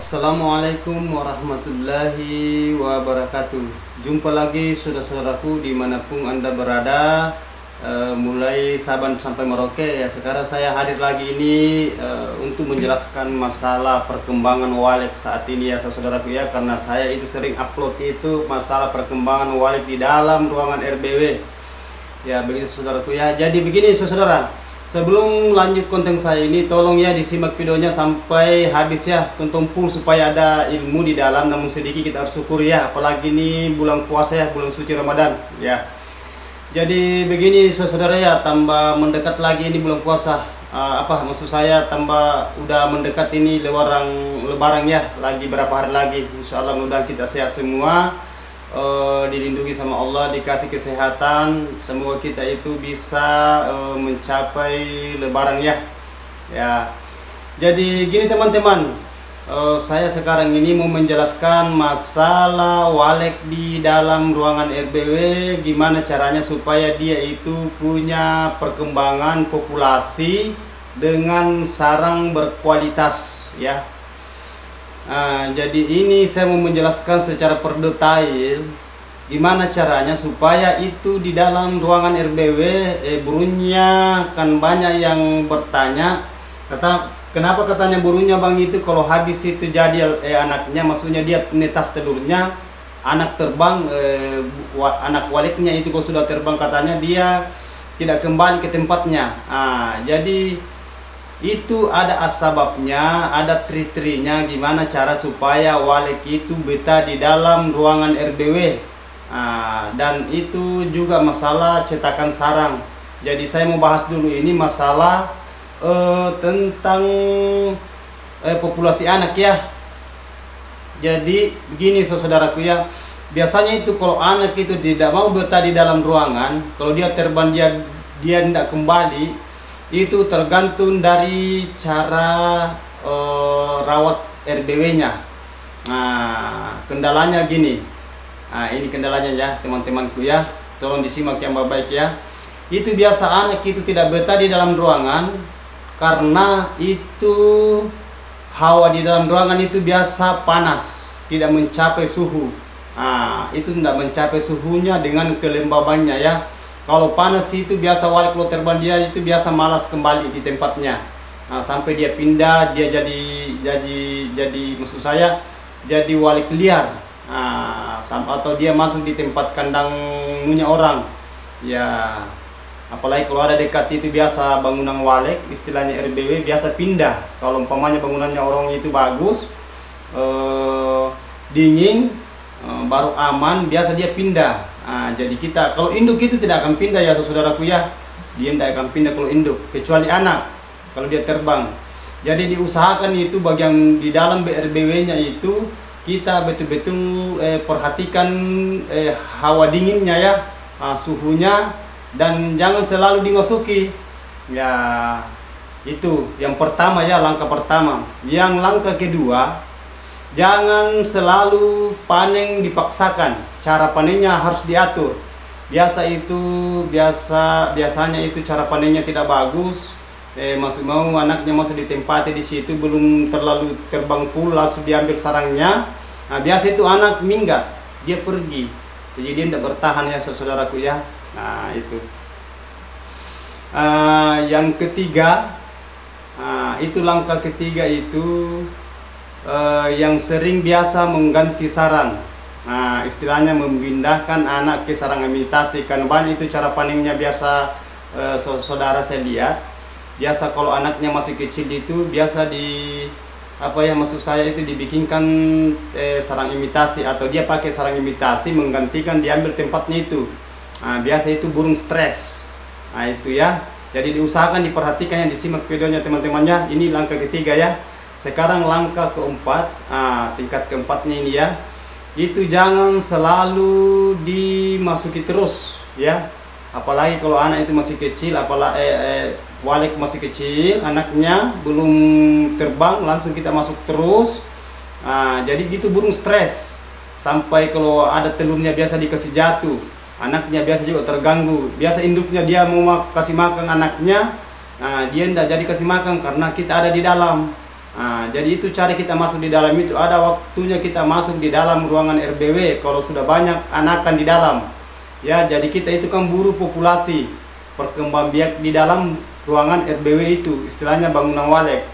Assalamualaikum warahmatullahi wabarakatuh. Jumpa lagi saudara-saudaraku dimanapun Anda berada, mulai Sabang sampai Merauke ya. Sekarang saya hadir lagi ini untuk menjelaskan masalah perkembangan walek saat ini ya saudaraku ya. Karena saya itu sering upload itu masalah perkembangan walek di dalam ruangan RBW ya, begitu saudaraku ya. Jadi begini saudara, sebelum lanjut konten saya ini, tolong ya disimak videonya sampai habis ya, tonton full supaya ada ilmu di dalam. Namun sedikit kita harus syukur ya, apalagi ini bulan puasa ya, bulan suci Ramadan ya. Jadi begini saudara ya, tambah mendekat lagi ini bulan puasa. Apa maksud saya, tambah udah mendekat ini lebaran ya, lagi berapa hari lagi. Insya Allah mudah kita sehat semua, dilindungi sama Allah, dikasih kesehatan, semoga kita itu bisa mencapai lebaran ya. Jadi gini teman-teman, saya sekarang ini mau menjelaskan masalah walek di dalam ruangan RBW, gimana caranya supaya dia itu punya perkembangan populasi dengan sarang berkualitas ya. Jadi ini saya mau menjelaskan secara perdetail gimana caranya supaya itu di dalam ruangan RBW burungnya. Kan banyak yang bertanya, kenapa katanya burungnya bang itu kalau habis itu jadi anaknya, maksudnya dia netas telurnya, anak terbang, anak waleknya itu kalau sudah terbang katanya dia tidak kembali ke tempatnya. Jadi itu ada asbabnya, ada trik-triknya gimana cara supaya walek itu betah di dalam ruangan RBW. Dan itu juga masalah cetakan sarang. Jadi saya mau bahas dulu ini masalah tentang populasi anak ya. Jadi begini saudaraku ya, biasanya itu kalau anak itu tidak mau betah di dalam ruangan, kalau dia terbang dia tidak kembali, itu tergantung dari cara rawat RBW-nya. Kendalanya gini. Ini kendalanya ya teman-temanku ya. Tolong disimak yang baik ya. Itu biasa anak itu tidak betah di dalam ruangan karena itu hawa di dalam ruangan itu biasa panas, tidak mencapai suhu. Itu tidak mencapai suhunya dengan kelembabannya ya. Kalau panas itu biasa walek kalau terbang dia itu biasa malas kembali di tempatnya. Sampai dia pindah, dia jadi maksud saya jadi walek liar. Atau dia masuk di tempat kandangnya orang. Ya, apalagi kalau ada dekat itu biasa bangunan walek, istilahnya RBW biasa pindah. Kalau umpamanya bangunannya orang itu bagus, dingin, baru aman, biasa dia pindah. Jadi kita kalau induk itu tidak akan pindah ya saudaraku ya, dia tidak akan pindah kalau induk, kecuali anak kalau dia terbang. Jadi diusahakan itu bagian di dalam RBW-nya itu kita betul-betul perhatikan hawa dinginnya ya, suhunya, dan jangan selalu dimasuki ya. Itu yang pertama ya, langkah pertama. Yang langkah kedua, jangan selalu panen dipaksakan. Cara panennya harus diatur. Biasanya itu cara panennya tidak bagus. Mau anaknya masih ditempati di situ, belum terlalu terbang full langsung diambil sarangnya. Biasa itu anak minggat, dia pergi. Jadi dia tidak bertahan ya saudaraku ya. Itu. Yang ketiga, itu langkah ketiga itu yang sering biasa mengganti sarang. Istilahnya memindahkan anak ke sarang imitasi. Kan banyak itu cara panennya biasa, saudara saya lihat. Biasa kalau anaknya masih kecil itu biasa maksud saya itu dibikinkan sarang imitasi, atau dia pakai sarang imitasi menggantikan, diambil tempatnya itu. Biasa itu burung stres. Itu ya. Jadi diusahakan, diperhatikan, yang disimak videonya teman-temannya. Ini langkah ketiga ya. Sekarang langkah keempat, tingkat keempatnya ini ya. Itu jangan selalu dimasuki terus ya. Apalagi kalau anak itu masih kecil, walek masih kecil, anaknya belum terbang, langsung kita masuk terus. Jadi gitu burung stres. Sampai kalau ada telurnya biasa dikasih jatuh, anaknya biasa juga terganggu. Biasa induknya dia mau kasih makan anaknya, dia tidak jadi kasih makan karena kita ada di dalam. Jadi itu cara kita masuk di dalam itu, ada waktunya kita masuk di dalam ruangan RBW kalau sudah banyak anakan di dalam. Ya, jadi kita itu kan buru populasi, perkembangbiak di dalam ruangan RBW itu, istilahnya bangunan walek.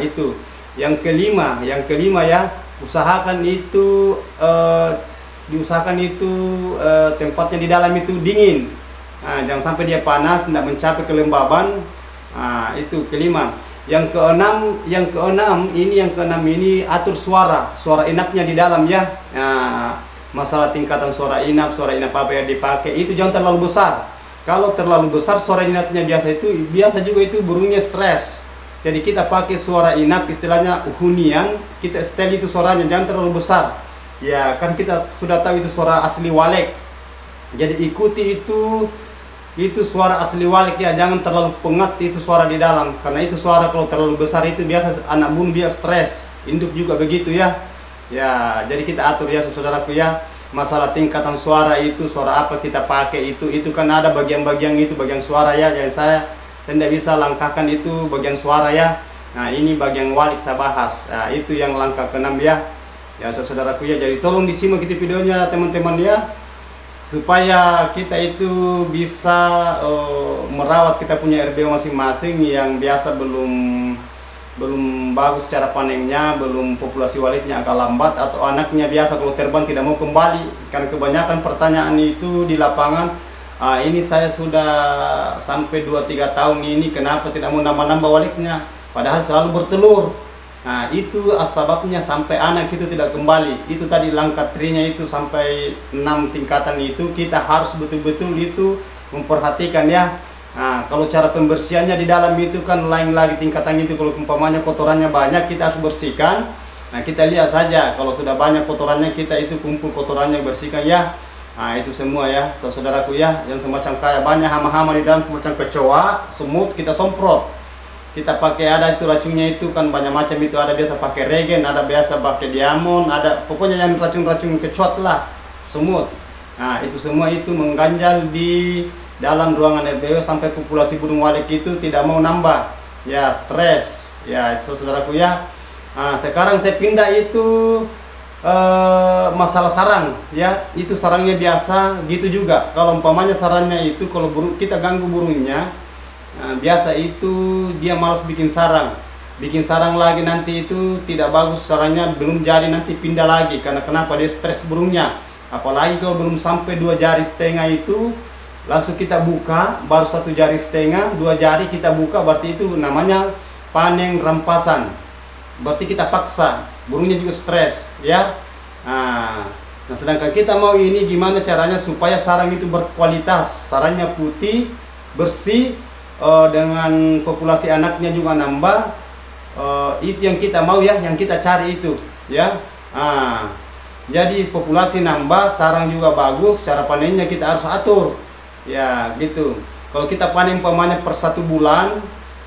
Itu. Yang kelima ya, usahakan itu diusahakan itu tempatnya di dalam itu dingin. Jangan sampai dia panas, tidak mencapai kelembaban. Itu kelima. Yang keenam ini atur suara inapnya di dalam ya. Masalah tingkatan suara inap apa yang dipakai itu jangan terlalu besar. Kalau terlalu besar suara inapnya biasa juga itu burungnya stres. Jadi kita pakai suara inap, istilahnya hunian, kita setel itu suaranya jangan terlalu besar. Ya kan kita sudah tahu itu suara asli walek. Jadi ikuti itu suara asli walek ya, jangan terlalu pengat itu suara di dalam, karena itu suara kalau terlalu besar itu biasa anak burung dia stres, induk juga begitu ya. Ya, jadi kita atur ya saudaraku ya, masalah tingkatan suara itu, suara apa kita pakai itu kan ada bagian-bagian itu, bagian suara ya, jadi saya tidak bisa langkahkan itu bagian suara ya. Ini bagian walek saya bahas. Itu yang langkah ke-6 ya. Ya saudaraku ya, jadi tolong disimak itu videonya teman-teman ya, supaya kita itu bisa merawat kita punya RBW masing-masing yang biasa belum bagus cara panennya, belum populasi waleknya agak lambat, atau anaknya biasa kalau terbang tidak mau kembali. Karena kebanyakan pertanyaan itu di lapangan, ini saya sudah sampai 2-3 tahun ini kenapa tidak mau nambah-nambah waleknya, padahal selalu bertelur. Itu sebabnya sampai anak itu tidak kembali. Itu tadi langkah trinya itu sampai 6 tingkatan itu kita harus betul-betul itu memperhatikan ya. Kalau cara pembersihannya di dalam itu kan lain lagi tingkatan itu. Kalau umpamanya kotorannya banyak kita harus bersihkan. Kita lihat saja kalau sudah banyak kotorannya kita itu kumpul kotorannya bersihkan ya. Itu semua ya saudaraku ya, yang semacam kayak banyak hama-hama di dalam semacam kecoa, semut kita semprot. Kita pakai ada itu racunnya itu kan banyak macam itu, ada biasa pakai regen, ada biasa pakai diamond, ada pokoknya yang racun-racun kecoa lah, semut. Itu semua itu mengganjal di dalam ruangan RBW sampai populasi burung walek itu tidak mau nambah. Ya, stres. Ya, itu saudaraku ya. Sekarang saya pindah itu masalah sarang ya. Itu sarangnya biasa gitu juga. Kalau umpamanya sarangnya itu kalau kita ganggu burungnya, biasa itu dia malas bikin sarang lagi, nanti itu tidak bagus sarangnya, belum jadi nanti pindah lagi. Karena kenapa? Dia stres burungnya. Apalagi kalau belum sampai 2 jari setengah itu langsung kita buka, baru 1 jari setengah, 2 jari kita buka, berarti itu namanya panen rampasan, berarti kita paksa, burungnya juga stres ya. Nah sedangkan kita mau ini gimana caranya supaya sarang itu berkualitas, sarangnya putih, bersih, dengan populasi anaknya juga nambah. Itu yang kita mau ya, yang kita cari itu ya. Jadi populasi nambah, sarang juga bagus, cara panennya kita harus atur ya gitu. Kalau kita panen umpamanya per 1 bulan,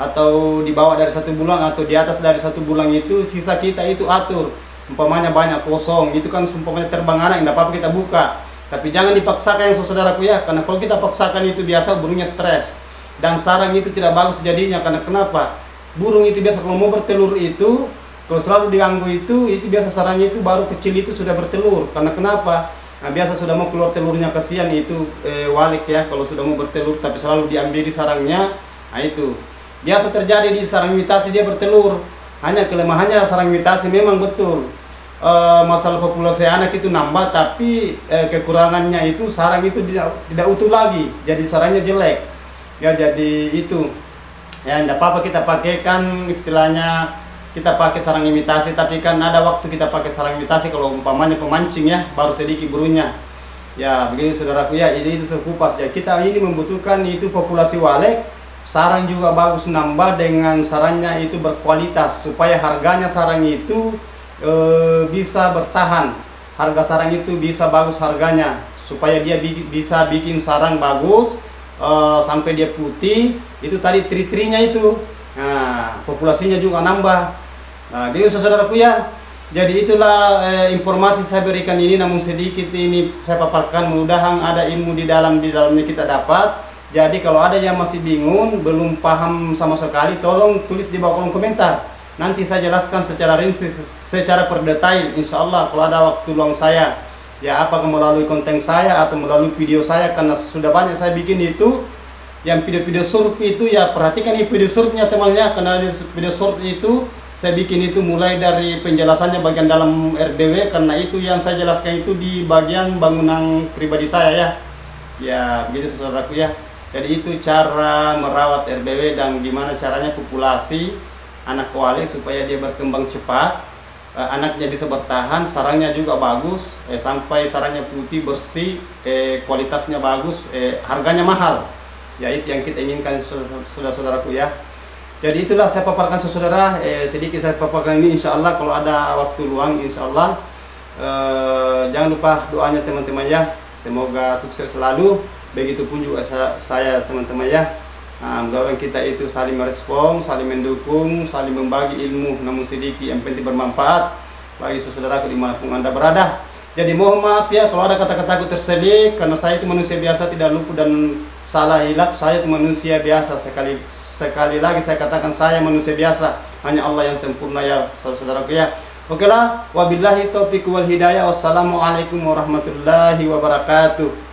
atau di bawah dari 1 bulan, atau di atas dari 1 bulan itu, sisa kita itu atur. Umpamanya banyak kosong, itu kan umpamanya terbang anak, tidak apa-apa kita buka. Tapi jangan dipaksakan ya saudaraku ya, karena kalau kita paksakan itu biasa burungnya stres. Dan sarang itu tidak bagus jadinya, karena kenapa? Burung itu biasa kalau mau bertelur itu, kalau selalu diganggu itu biasa sarangnya itu baru kecil itu sudah bertelur. Karena kenapa? Biasa sudah mau keluar telurnya, kasihan itu walek ya, kalau sudah mau bertelur tapi selalu diambil di sarangnya. Itu biasa terjadi di sarang imitasi, dia bertelur. Hanya kelemahannya sarang imitasi memang betul, masalah populasi anak itu nambah, tapi kekurangannya itu sarang itu tidak utuh lagi, jadi sarangnya jelek. Ya jadi itu ya, tidak apa-apa kita pakaikan, istilahnya kita pakai sarang imitasi, tapi kan ada waktu kita pakai sarang imitasi kalau umpamanya pemancing ya, baru sedikit burungnya. Ya begitu saudaraku ya, itu sekupas ya. Kita ini membutuhkan itu populasi walek, sarang juga bagus nambah dengan sarangnya itu berkualitas, supaya harganya sarang itu bisa bertahan, harga sarang itu bisa bagus harganya, supaya dia bisa bikin sarang bagus. Sampai dia putih, itu tadi tri-trinya itu, populasinya juga nambah. Jadi saudaraku ya, jadi itulah informasi saya berikan ini, namun sedikit ini saya paparkan, mudah-mudahan ada ilmu di dalamnya kita dapat. Jadi kalau ada yang masih bingung, belum paham sama sekali, tolong tulis di bawah kolom komentar. nanti saya jelaskan secara rinci, secara per detail insya Allah kalau ada waktu luang saya, ya apakah melalui konten saya atau melalui video saya, karena sudah banyak saya bikin itu yang video-video short itu. Ya perhatikan ini video shortnya temannya, karena video short itu saya bikin itu mulai dari penjelasannya bagian dalam RBW, karena itu yang saya jelaskan itu di bagian bangunan pribadi saya ya. Ya begitu saudaraku ya. Jadi itu cara merawat RBW dan gimana caranya populasi anak koale supaya dia berkembang cepat, anaknya bisa bertahan, sarangnya juga bagus, sampai sarangnya putih bersih, kualitasnya bagus, harganya mahal. Ya itu yang kita inginkan saudara-saudaraku ya. Jadi itulah saya paparkan saudara, sedikit saya paparkan ini, insya Allah kalau ada waktu luang insya Allah. Jangan lupa doanya teman-teman ya, semoga sukses selalu. Begitupun juga saya teman-teman ya. Mudah-mudahan kita itu saling merespon, saling mendukung, saling membagi ilmu, namun sedikit yang penting bermanfaat bagi saudaraku dimanapun Anda berada. Jadi mohon maaf ya kalau ada kata-kataku terselip, karena saya itu manusia biasa, tidak luput dan salah hilap. Saya itu manusia biasa, sekali lagi saya katakan saya manusia biasa, hanya Allah yang sempurna ya saudaraku ya. Oke lah, wabillahi taufiq wal hidayah. Wassalamualaikum warahmatullahi wabarakatuh.